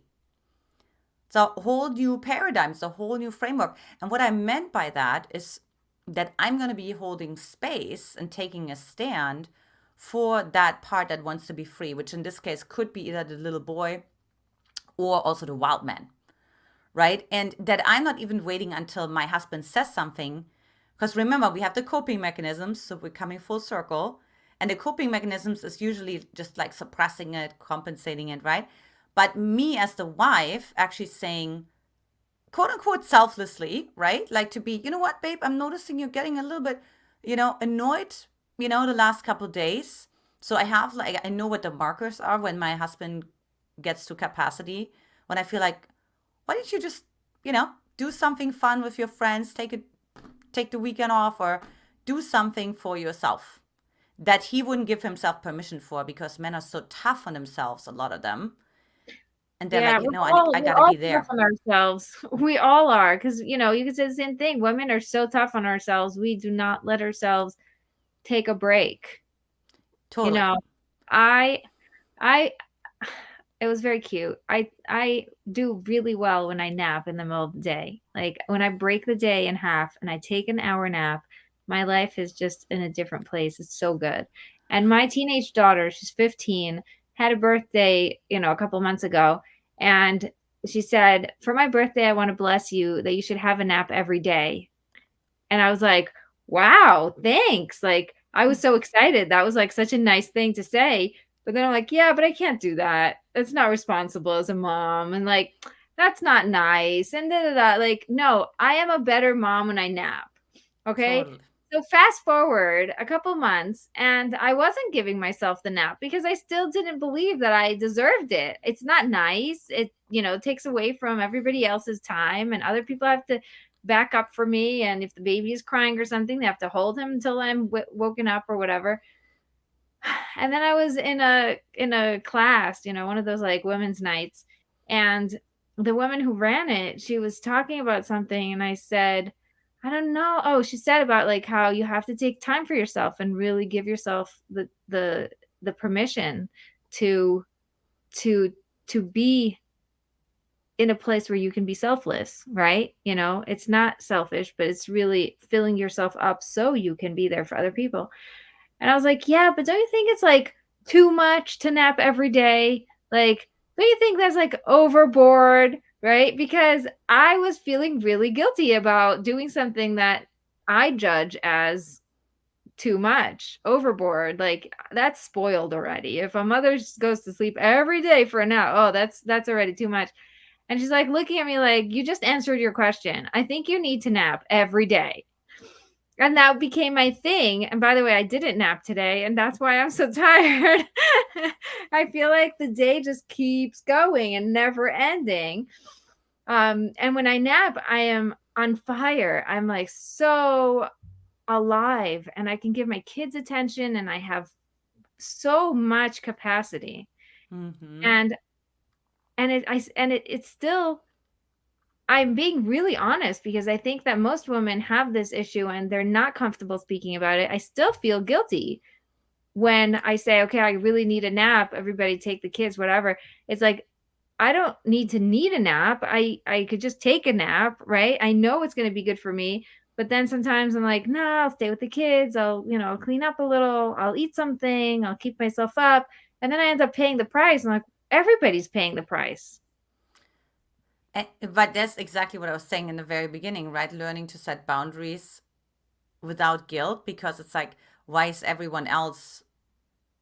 It's a whole new paradigm, it's a whole new framework. And what I meant by that is that I'm going to be holding space and taking a stand for that part that wants to be free, which in this case could be either the little boy or also the wild man, right? And that I'm not even waiting until my husband says something. Because remember, we have the coping mechanisms, so we're coming full circle. And the coping mechanisms is usually just like suppressing it, compensating it, right? But me as the wife actually saying, quote unquote, selflessly, right? Like to be, you know what, babe, I'm noticing you're getting a little bit, annoyed, the last couple of days. So I have like, I know what the markers are when my husband gets to capacity, when I feel like, why don't you just, do something fun with your friends, take the weekend off or do something for yourself. that he wouldn't give himself permission for because men are so tough on themselves, a lot of them. And they're Yeah, like, we're no, I all got we're to all be tough there. on ourselves. We all are, because you could say the same thing. Women are so tough on ourselves. We do not let ourselves take a break. You Totally. know, I I it was very cute. I do really well when I nap in the middle of the day. Like when I break the day in half and I take an hour nap, my life is just in a different place. It's so good. And my teenage daughter, she's 15, had a birthday, a couple months ago, and she said, "For my birthday, I want to bless you that you should have a nap every day." And I was like, "Wow, thanks." Like, I was so excited. That was like such a nice thing to say. But then I'm like, "Yeah, but I can't do that. That's not responsible as a mom." And like, that's not nice. And da da da. Like, no, I am a better mom when I nap. Okay. Totally. So fast forward a couple months, and I wasn't giving myself the nap because I still didn't believe that I deserved it. It's not nice. It takes away from everybody else's time, and other people have to back up for me. And if the baby is crying or something, they have to hold him until I'm woken up or whatever. And then I was in a class, one of those like women's nights, and the woman who ran it, she was talking about something, and I said, I don't know. Oh, she said about like how you have to take time for yourself and really give yourself the permission to to to be in a place where you can be selfless, right? It's not selfish, but it's really filling yourself up so you can be there for other people. And I was like, yeah, but don't you think it's like too much to nap every day? Like, don't you think that's like overboard? Right? Because I was feeling really guilty about doing something that I judge as too much, overboard. Like, that's spoiled already. If a mother goes to sleep every day for a nap, oh, that's already too much. And she's like looking at me like, you just answered your question. I think you need to nap every day. And that became my thing. And by the way, I didn't nap today, and that's why I'm so tired. I feel like the day just keeps going and never ending. And when I nap, I am on fire. I'm like so alive, and I can give my kids attention, and I have so much capacity. Mm-hmm. And it's still, I'm being really honest because I think that most women have this issue and they're not comfortable speaking about it. I still feel guilty when I say, okay, I really need a nap. Everybody take the kids, whatever. It's like, I don't need a nap. I could just take a nap, right? I know it's going to be good for me. But then sometimes I'm like, no, I'll stay with the kids. I'll clean up a little. I'll eat something. I'll keep myself up. And then I end up paying the price. I'm like, everybody's paying the price. But that's exactly what I was saying in the very beginning, right? Learning to set boundaries without guilt, because it's like, why is everyone else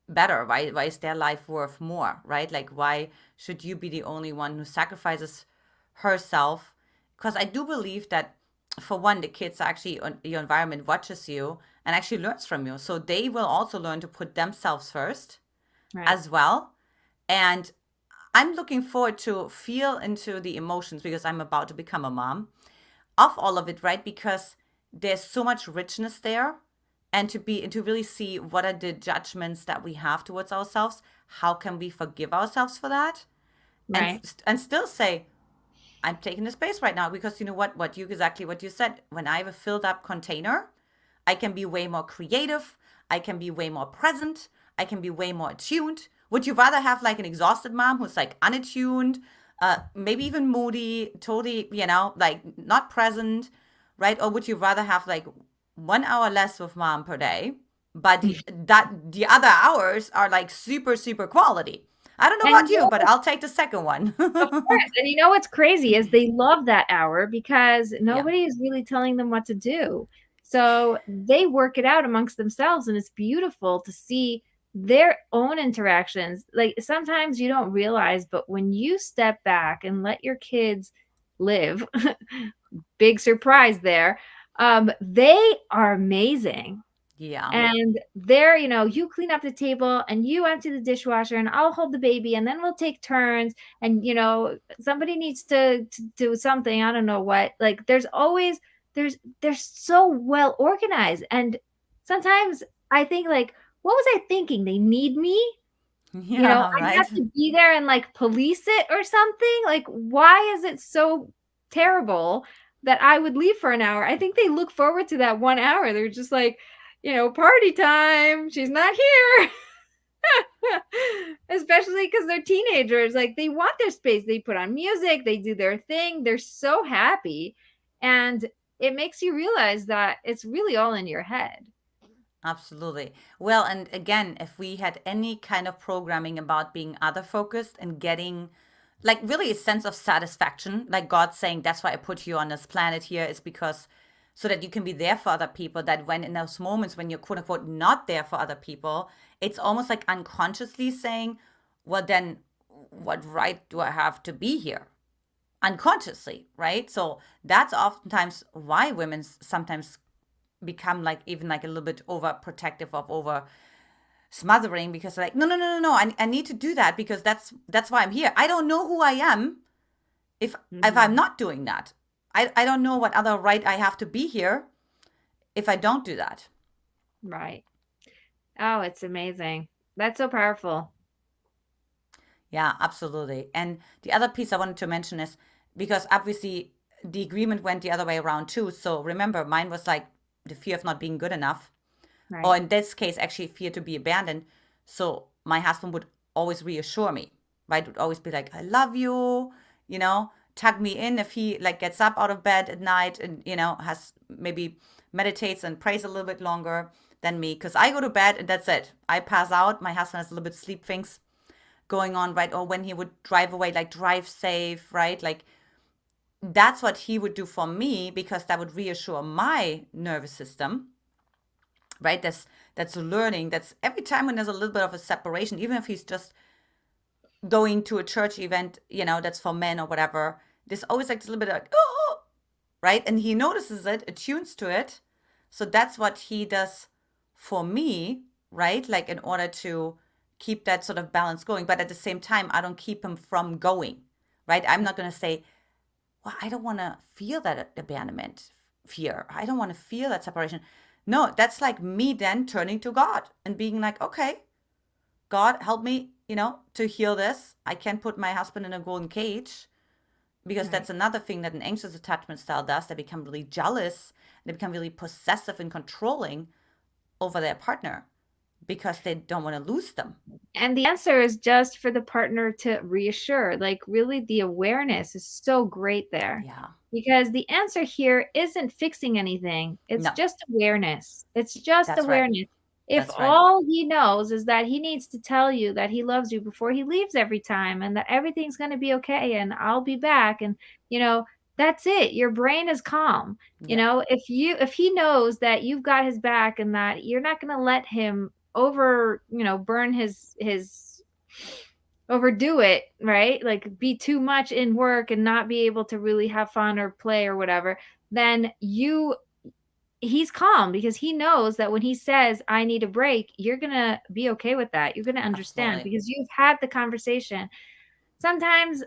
better? Why is their life worth more, right? Like, why should you be the only one who sacrifices herself? Because I do believe that, for one, the kids actually, your environment watches you and actually learns from you. So they will also learn to put themselves first Right. as well. And I'm looking forward to feel into the emotions, because I'm about to become a mom, of all of it, right? Because there's so much richness there, and to really see what are the judgments that we have towards ourselves. How can we forgive ourselves for that, and Right. still say, I'm taking the space right now, because you know what you exactly what you said. When I have a filled up container, I can be way more creative. I can be way more present. I can be way more attuned. Would you rather have like an exhausted mom who's like unattuned, maybe even moody, totally, like not present, right? Or would you rather have like 1 hour less with mom per day, but the other hours are like super, super quality? I don't know And about you, but I'll take the second one. of course. And what's crazy is they love that hour because Yeah. nobody is really telling them what to do. So they work it out amongst themselves, and it's beautiful to see their own interactions. Like sometimes you don't realize, but when you step back and let your kids live, big surprise there, they are amazing. Yeah. And there, you clean up the table and you empty the dishwasher and I'll hold the baby and then we'll take turns. And, somebody needs to do something. I don't know what. Like there's always, they're so well organized. And sometimes I think like, what was I thinking? They need me? Yeah, I have right? to be there and like police it or something. Like, why is it so terrible that I would leave for an hour? I think they look forward to that 1 hour. They're just like, party time. She's not here. Especially because they're teenagers. Like, they want their space. They put on music, they do their thing. They're so happy. And it makes you realize that it's really all in your head. Absolutely. Well, and again, if we had any kind of programming about being other focused and getting like really a sense of satisfaction, like God saying, that's why I put you on this planet here, is because so that you can be there for other people. That when in those moments when you're quote unquote not there for other people, it's almost like unconsciously saying, well, then what right do I have to be here? Unconsciously, right? So that's oftentimes why women sometimes become like even like a little bit overprotective of over smothering because they're like no, I need to do that because that's why I'm here. I don't know who I am if I'm Mhm. not doing that. I don't know what other right I have to be here if I don't do that. Right. Oh, it's amazing. That's so powerful. Yeah, absolutely. And the other piece I wanted to mention is because obviously the agreement went the other way around too. So remember, mine was like the fear of not being good enough, or Right. in this case, actually fear to be abandoned. So my husband would always reassure me, right? Would always be like, I love you, tug me in if he like gets up out of bed at night and, has maybe meditates and prays a little bit longer than me. Cause I go to bed and that's it. I pass out. My husband has a little bit sleep things going on, right? Or when he would drive away, like drive safe, right? Like that's what he would do for me because that would reassure my nervous system, right? That's learning. That's every time when there's a little bit of a separation, even if he's just going to a church event, that's for men or whatever. There's always like this little bit of like, oh, right, and he notices it, attunes to it. So that's what he does for me, right? Like in order to keep that sort of balance going, but at the same time, I don't keep him from going, right? I'm not going to say, well, I don't want to feel that abandonment fear. I don't want to feel that separation. No, that's like me then turning to God and being like, okay, God, help me, to heal this. I can't put my husband in a golden cage because Right. that's another thing that an anxious attachment style does. They become really jealous. They become really possessive and controlling over their partner because they don't want to lose them. And the answer is just for the partner to reassure. Like, really, the awareness is so great there Yeah. because the answer here isn't fixing anything, it's No, just awareness. It's just that's right. awareness. If That's right. all he knows is that he needs to tell you that he loves you before he leaves every time and that everything's going to be okay and I'll be back, and you know that's it, your brain is calm. Yeah. If he knows that you've got his back and that you're not going to let him burn his overdo it, right? Like, be too much in work and not be able to really have fun or play or whatever, then he's calm because he knows that when he says I need a break, you're going to be okay with that. You're going to understand Absolutely. because you've had the conversation. Sometimes,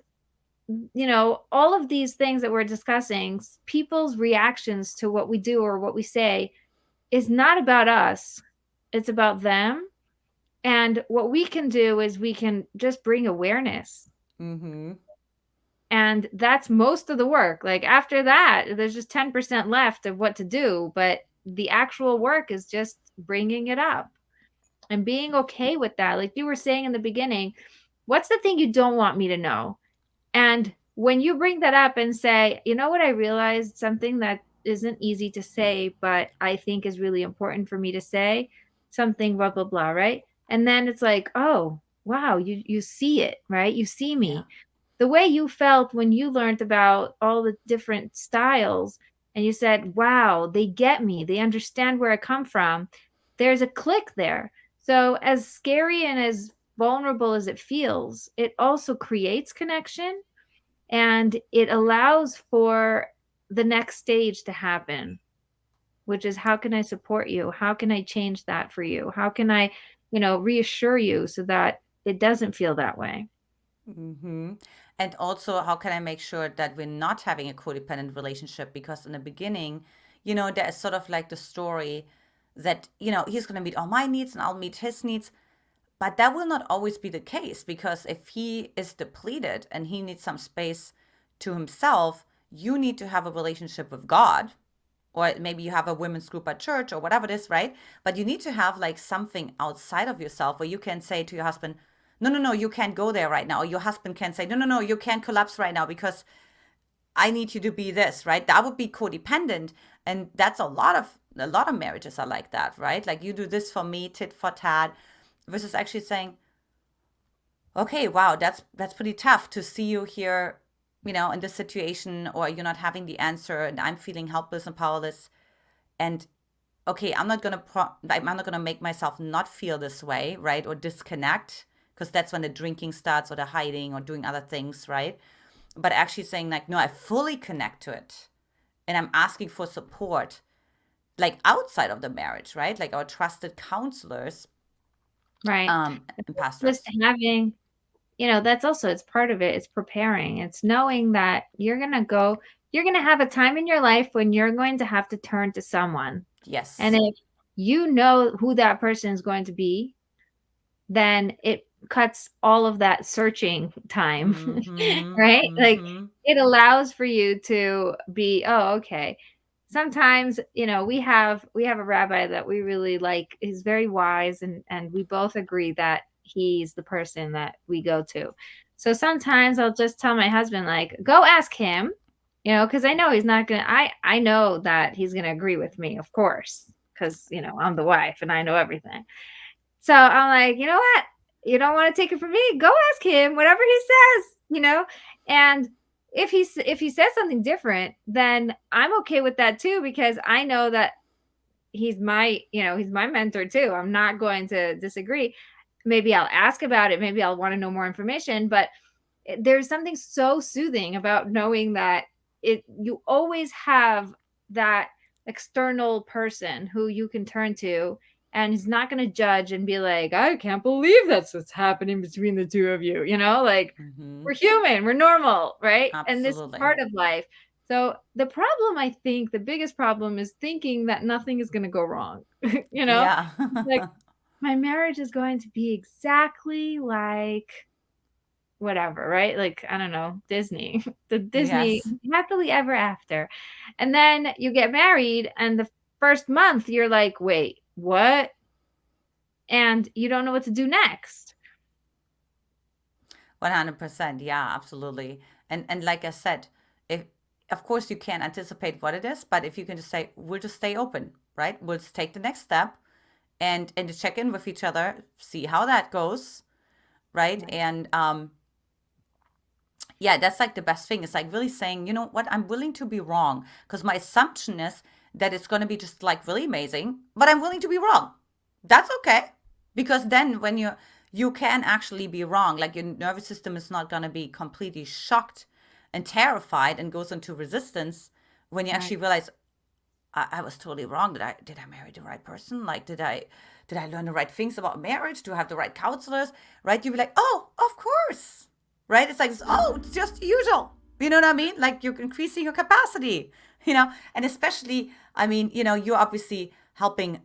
all of these things that we're discussing, people's reactions to what we do or what we say is not about us. It's about them. And what we can do is we can just bring awareness. Mm-hmm. And that's most of the work. Like, after that, there's just 10% left of what to do. But the actual work is just bringing it up and being okay with that. Like you were saying in the beginning, what's the thing you don't want me to know? And when you bring that up and say, you know what, I realized something that isn't easy to say, but I think is really important for me to say, something, blah, blah, blah, right? And then it's like, oh, wow, you see it, right? You see Yeah. me. The way you felt when you learned about all the different styles and you said, wow, they get me, they understand where I come from. There's a click there. So, as scary and as vulnerable as it feels, it also creates connection and it allows for the next stage to happen, which is, how can I support you? How can I change that for you? How can I, reassure you so that it doesn't feel that way? Mm-hmm. And also, how can I make sure that we're not having a codependent relationship? Because in the beginning, there's sort of like the story. that, he's going to meet all my needs and I'll meet his needs. But that will not always be the case, because if he is depleted and he needs some space to himself, you need to have a relationship with God, or maybe you have a women's group at church or whatever it is, right? But you need to have like something outside of yourself where you can say to your husband, no, no, no, you can't go there right now. Or your husband can say, no, no, no, you can't collapse right now because I need you to be this, right? That would be codependent. And that's a lot of marriages are like that, right? Like, you do this for me, tit for tat, versus actually saying, okay, wow, that's pretty tough to see you here, in this situation, or you're not having the answer and I'm feeling helpless and powerless. And okay, I'm not gonna make myself not feel this way, right? Or disconnect, because that's when the drinking starts, or the hiding, or doing other things, right? But actually saying like, no, I fully connect to it, and I'm asking for support, like outside of the marriage, right? Like our trusted counselors, Right. and Just pastors. having, that's also, it's part of it. It's preparing. It's knowing that you're going to have a time in your life when you're going to have to turn to someone. And Yes. if you know who that person is going to be, then it cuts all of that searching time, Mm-hmm. right? Like, Mm-hmm. it allows for you to be, oh, okay. Sometimes, we have a rabbi that we really like. He's very wise, and we both agree that he's the person that we go to. So sometimes I'll just tell my husband, like, go ask him, because I know he's not gonna. I know that he's gonna agree with me, of course, because I'm the wife and I know everything. So I'm like, you know what? You don't want to take it from me? Go ask him whatever he says. And if he says something different, then I'm okay with that too, because I know that he's my mentor too. I'm not going to disagree. Maybe I'll ask about it. Maybe I'll want to know more information, but there's something so soothing about knowing that you always have that external person who you can turn to, and he's not going to judge and be like, I can't believe that's what's happening between the two of you. Like, Mm-hmm. we're human, we're normal, right? And this is Absolutely. part of life. So the problem, I think the biggest problem, is thinking that nothing is going to go wrong. Yeah. Like, my marriage is going to be exactly like whatever, right? Like, I don't know, Disney, the Disney Yes. happily ever after. And then you get married, and the first month you're like, wait, what? And you don't know what to do next. 100%. Yeah, absolutely. And like I said, if of course you can't anticipate what it is, but if you can just say, we'll just stay open, right? We'll just take the next step, and to check in with each other, see how that goes, right? Right. And yeah, that's like the best thing. It's like really saying, you know what, I'm willing to be wrong, because my assumption is that it's going to be just like really amazing, but I'm willing to be wrong. That's okay, because then when you can actually be wrong, like your nervous system is not going to be completely shocked and terrified and goes into resistance when you Right. actually realize, I was totally wrong. Did I marry the right person? Like, did I learn the right things about marriage? Do I have the right counselors? Right? You'd be like, oh, of course. Right? It's like, oh, it's just usual. You know what I mean? Like, you're increasing your capacity. And especially, I mean, you're obviously helping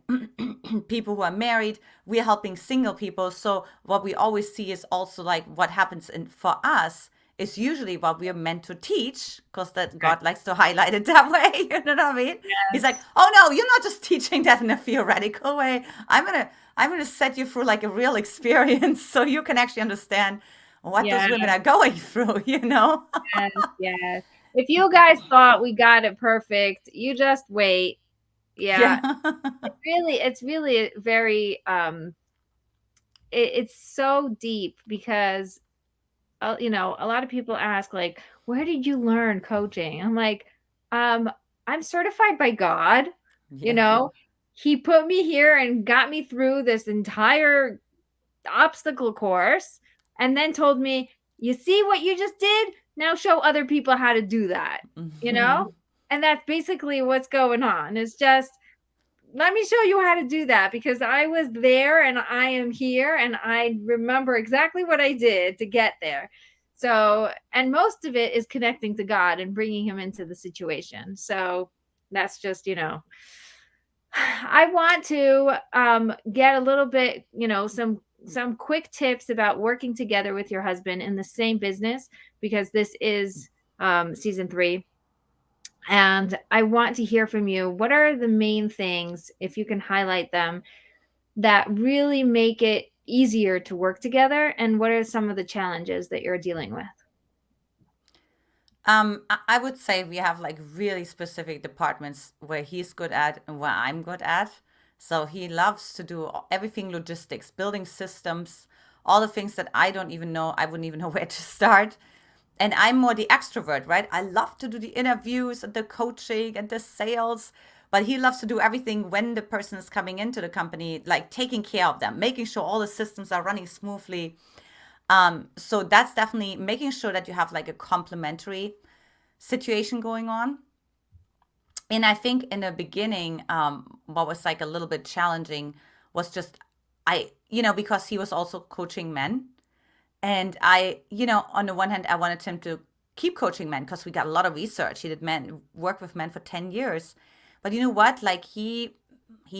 people who are married. We're helping single people. So what we always see is also like what happens for us is usually what we are meant to teach, because that Right. God likes to highlight it that way. You know what I mean? He's like, Yes. oh no, you're not just teaching that in a theoretical way. I'm gonna set you through like a real experience so you can actually understand what those Yes. women are going through. Yes. Yes. If you guys thought we got it perfect, you just wait. Yeah. Yeah. It's really very it's so deep, because a lot of people ask, like, where did you learn coaching? I'm like, um I'm certified by God. you Yeah. know he put me here and got me through this entire obstacle course, and then told me, you see what you just did? Now show other people how to do that. you Hmm. know and that's basically what's going on. It's just, let me show you how to do that, because I was there and I am here and I remember exactly what I did to get there. So, and most of it is connecting to God and bringing him into the situation. So that's just, I want to get a little bit, some quick tips about working together with your husband in the same business, because this is season 3, and I want to hear from you. What are the main things, if you can highlight them, that really make it easier to work together, and what are some of the challenges that you're dealing with? I would say we have like really specific departments where he's good at and where I'm good at. So he loves to do everything logistics, building systems, all the things that I don't even know, I wouldn't even know where to start. And I'm more the extrovert, right? I love to do the interviews and the coaching and the sales, but he loves to do everything when the person is coming into the company, like taking care of them, making sure all the systems are running smoothly. So that's definitely making sure that you have like a complementary situation going on. And I think in the beginning, what was like a little bit challenging was just because he was also coaching men. And on the one hand, I wanted him to keep coaching men because we got a lot of research. He did work with men for 10 years. But you know what? Like he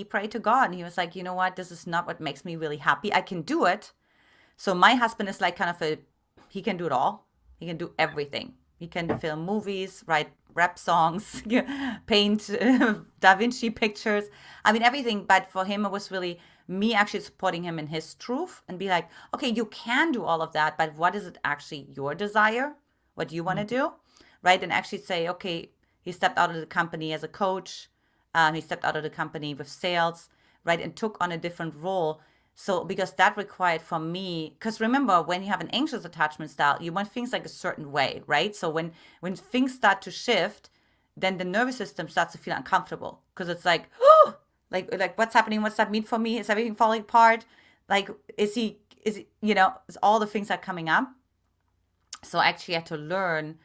prayed to God and he was like, you know what? This is not what makes me really happy. I can do it. So my husband is like kind of he can do it all. He can do everything. He can film movies, write rap songs, paint Da Vinci pictures. I mean, everything. But for him, it was really me actually supporting him in his truth and be like, okay, you can do all of that, but what is it actually your desire? What do you want to do? Right. And actually say, okay, he stepped out of the company as a coach. He stepped out of the company with sales, right, and took on a different role. So because that required from me, because remember, when you have an anxious attachment style, you want things like a certain way, right? So when things start to shift, then the nervous system starts to feel uncomfortable because it's like, oh, like what's happening? What's that mean for me? Is everything falling apart? Like, is all the things are coming up. So I actually had to learn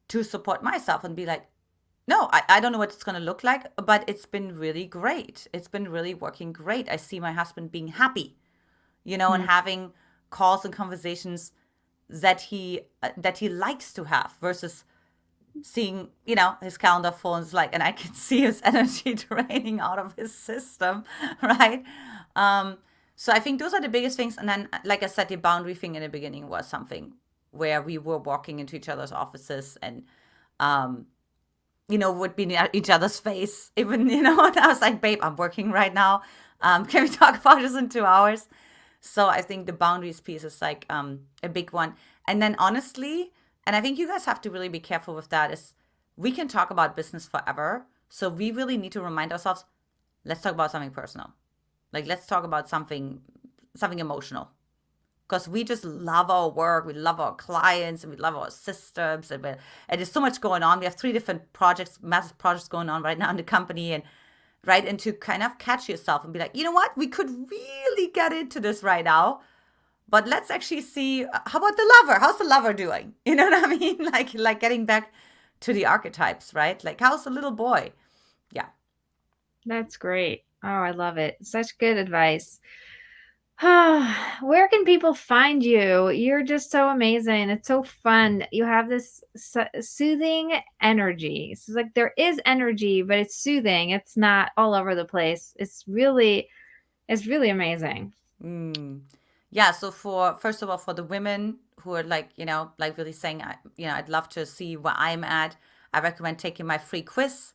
to support myself and be like, no, I don't know what it's going to look like, but it's been really great. It's been really working great. I see my husband being happy, and Mm. having calls and conversations that he likes to have versus seeing, his calendar full and it's like, and I can see his energy draining out of his system, right? Um, so I think those are the biggest things. And then, like I said, the boundary thing in the beginning was something where we were walking into each other's offices and um, would be in each other's face. Even, and I was like, babe, I'm working right now. Can we talk about this in 2 hours? So I think the boundaries piece is like a big one. And then honestly, and I think you guys have to really be careful with that, is we can talk about business forever. So we really need to remind ourselves, let's talk about something personal. Like let's talk about something emotional because we just love our work, we love our clients, and we love our systems, and there's so much going on. We have 3 different projects, massive projects going on right now in the company, and right, and to kind of catch yourself and be like, you know what, we could really get into this right now, but let's actually see how about the lover? How's the lover doing? You know what I mean? Like getting back to the archetypes, right? Like how's the little boy? Yeah. That's great. Oh, I love it. Such good advice. Where can people find you? You're just so amazing. It's so fun. You have this soothing energy. It's like there is energy, but it's soothing. It's not all over the place. It's really amazing. Mm. Yeah, so for first of all, for the women who are like, like really saying, I'd love to see where I'm at, I recommend taking my free quiz,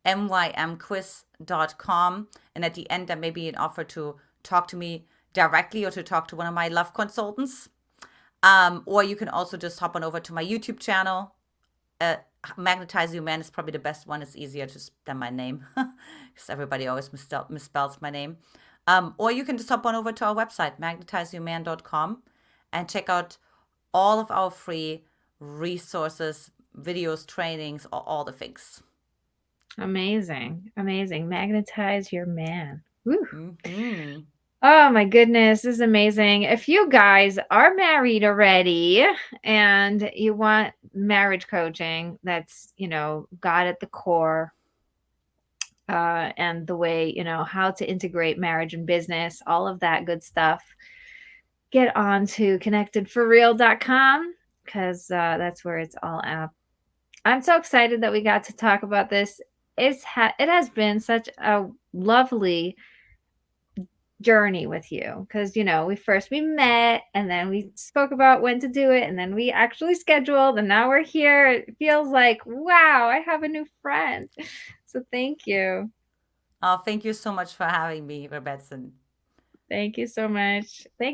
mymquiz.com. And at the end, there may be an offer to talk to me directly or to talk to one of my love consultants. Or you can also just hop on over to my YouTube channel. Magnetize Your Man is probably the best one. It's easier to than my name because everybody always misspells my name. Or you can just hop on over to our website, magnetizeyourman.com, and check out all of our free resources, videos, trainings, all the things. Amazing. Amazing. Magnetize your man. Woo. Mm-hmm. Oh my goodness, this is amazing. If you guys are married already and you want marriage coaching that's, God at the core, and the way, how to integrate marriage and business, all of that good stuff, get on to ConnectedForReal.com because that's where it's all at. I'm so excited that we got to talk about this. It has been such a lovely journey with you because we met and then we spoke about when to do it and then we actually scheduled and now we're here. It feels like, wow, I have a new friend. So thank you. Oh, thank you so much for having me, Rebbetzin. Thank you so much. Thank